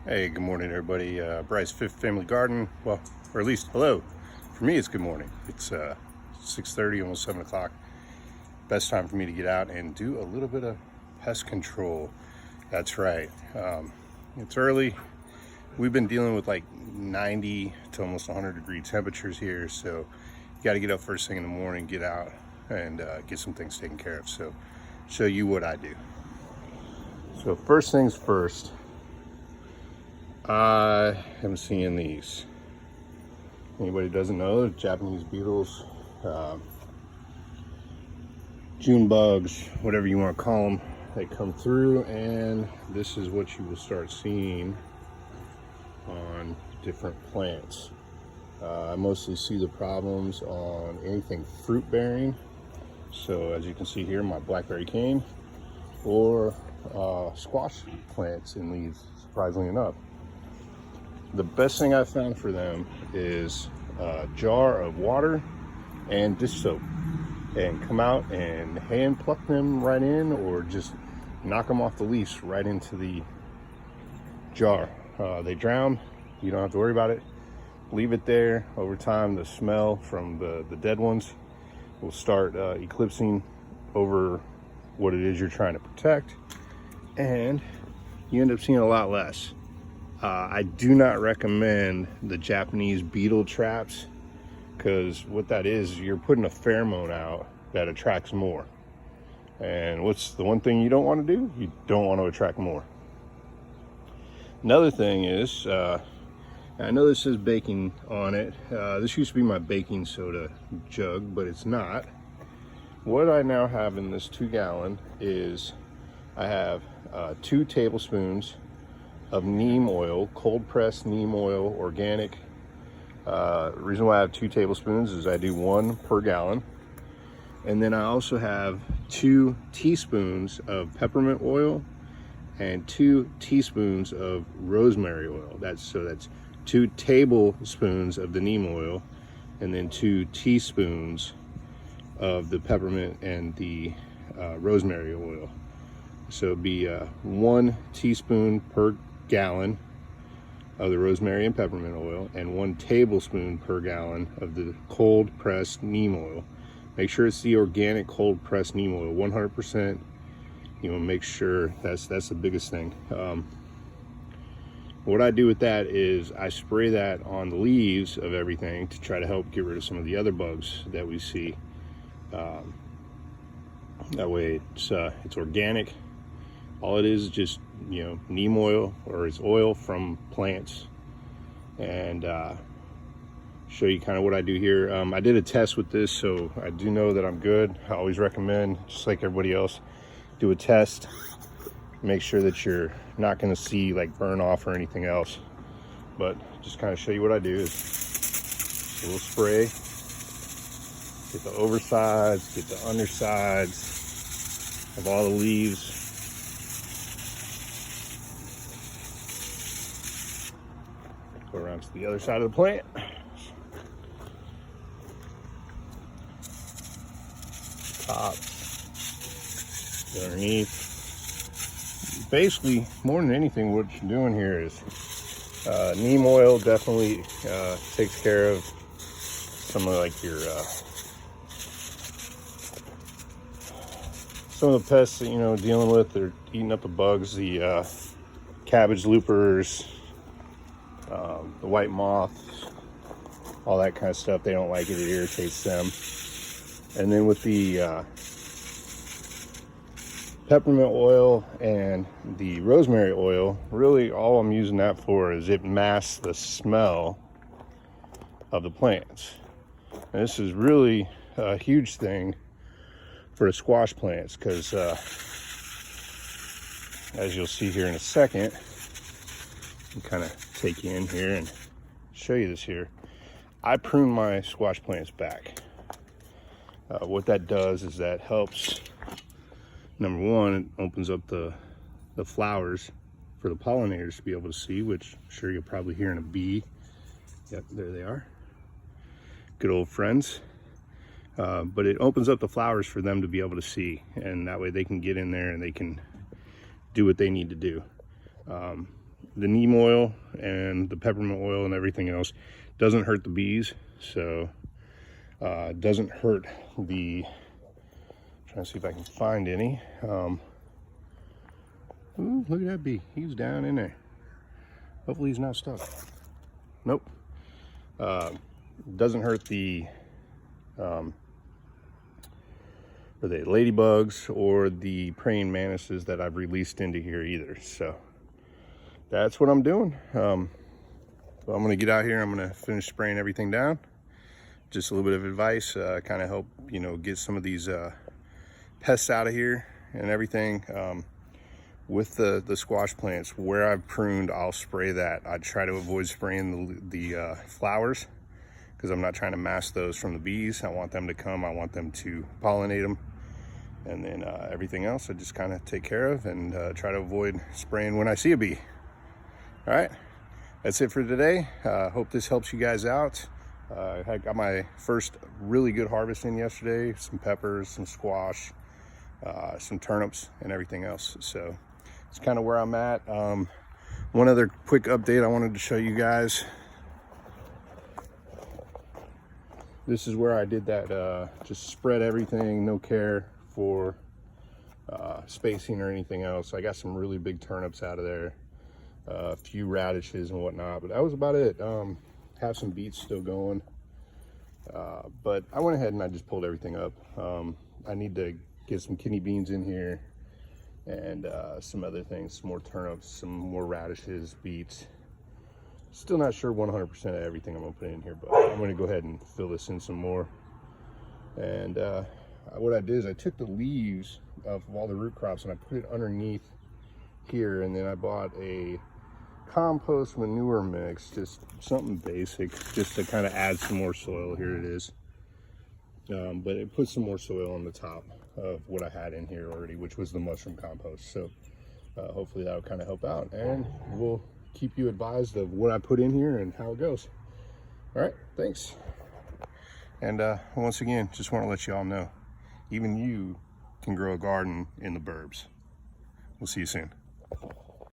Hey, good morning, everybody. Bryce Fifth Family Garden. Well, or at least hello. For me, it's good morning. It's 6:30, almost 7 o'clock. Best time for me to get out and do a little bit of pest control. That's right. It's early. We've been dealing with like 90 to almost 100-degree temperatures here, so you got to get up first thing in the morning, get out, and get some things taken care of. So, show you what I do. So first things first. I am seeing these. Anybody doesn't know, Japanese beetles, June bugs, whatever you want to call them, they come through, and this is what you will start seeing on different plants. I mostly see the problems on anything fruit bearing. So as you can see here, my blackberry cane or squash plants and leaves, surprisingly enough. The best thing I've found for them is a jar of water and dish soap, and come out and hand pluck them right in, or just knock them off the leaves right into the jar. They drown, you don't have to worry about it. Leave it there. Over time, the smell from the dead ones will start eclipsing over what it is you're trying to protect, and you end up seeing a lot less. I do not recommend the Japanese beetle traps, because what that is, you're putting a pheromone out that attracts more. And what's the one thing you don't want to do? You don't want to attract more. Another thing is, I know this says baking on it. This used to be my baking soda jug, but it's not. What I now have in this 2-gallon is I have 2 tablespoons of neem oil, cold pressed neem oil, organic. The reason why I have 2 tablespoons is I do 1 per gallon. And then I also have 2 teaspoons of peppermint oil and 2 teaspoons of rosemary oil. That's 2 tablespoons of the neem oil, and then 2 teaspoons of the peppermint and the rosemary oil. So it'd be 1 teaspoon per gallon of the rosemary and peppermint oil, and 1 tablespoon per gallon of the cold pressed neem oil. Make sure it's the organic cold pressed neem oil, 100%. You know, make sure that's the biggest thing. What I do with that is I spray that on the leaves of everything to try to help get rid of some of the other bugs that we see. That way it's organic. All it is just, you know, neem oil, or it's oil from plants. And show you kind of what I do here. I did a test with this, so I do know that I'm good. I always recommend, just like everybody else, do a test. Make sure that you're not going to see like burn off or anything else. But just kind of show you what I do is a little spray. Get the oversides, get the undersides of all the leaves. Go around to the other side of the plant. Top, underneath. Basically, more than anything, what you're doing here is neem oil definitely takes care of some of like your some of the pests that, you know, dealing with. They're eating up the bugs, the cabbage loopers, the white moths, all that kind of stuff. They don't like it, it irritates them. And then with the peppermint oil and the rosemary oil, really all I'm using that for is it masks the smell of the plants. And this is really a huge thing for the squash plants, because as you'll see here in a second, I'll kind of take you in here and show you this here. I prune my squash plants back. What that does is that helps, number one, it opens up the flowers for the pollinators to be able to see, which I'm sure you'll probably hear in a bee. Yep, there they are. Good old friends. But it opens up the flowers for them to be able to see, and that way they can get in there and they can do what they need to do. the neem oil and the peppermint oil and everything else doesn't hurt the bees, so it doesn't hurt the, trying to see if I can find any. Ooh, look at that bee, he's down in there. Hopefully he's not stuck. Nope. Doesn't hurt the ladybugs or the praying mantises that I've released into here either. So that's what I'm doing. So I'm gonna get out here, I'm gonna finish spraying everything down. Just a little bit of advice, kind of help, you know, get some of these pests out of here and everything. With the squash plants, where I've pruned, I'll spray that. I try to avoid spraying the flowers, because I'm not trying to mask those from the bees. I want them to come, I want them to pollinate them. And then everything else I just kind of take care of and try to avoid spraying when I see a bee. All right, that's it for today. Hope this helps you guys out. I got my first really good harvest in yesterday, some peppers, some squash, some turnips and everything else. So it's kind of where I'm at. One other quick update I wanted to show you guys. This is where I did that, just spread everything, no care for spacing or anything else. I got some really big turnips out of there, a few radishes and whatnot, but that was about it. Have some beets still going, but I went ahead and I just pulled everything up. I need to get some kidney beans in here and some other things, some more turnips, some more radishes, beets. Still not sure 100% of everything I'm gonna put in here, but I'm gonna go ahead and fill this in some more. And what I did is I took the leaves of all the root crops and I put it underneath here, and then I bought a compost manure mix, just something basic, just to kind of add some more soil. Here it is. But it put some more soil on the top of what I had in here already, which was the mushroom compost. So hopefully that'll kind of help out, and we'll keep you advised of what I put in here and how it goes. All right, thanks. And once again, just want to let you all know, even you can grow a garden in the burbs. We'll see you soon.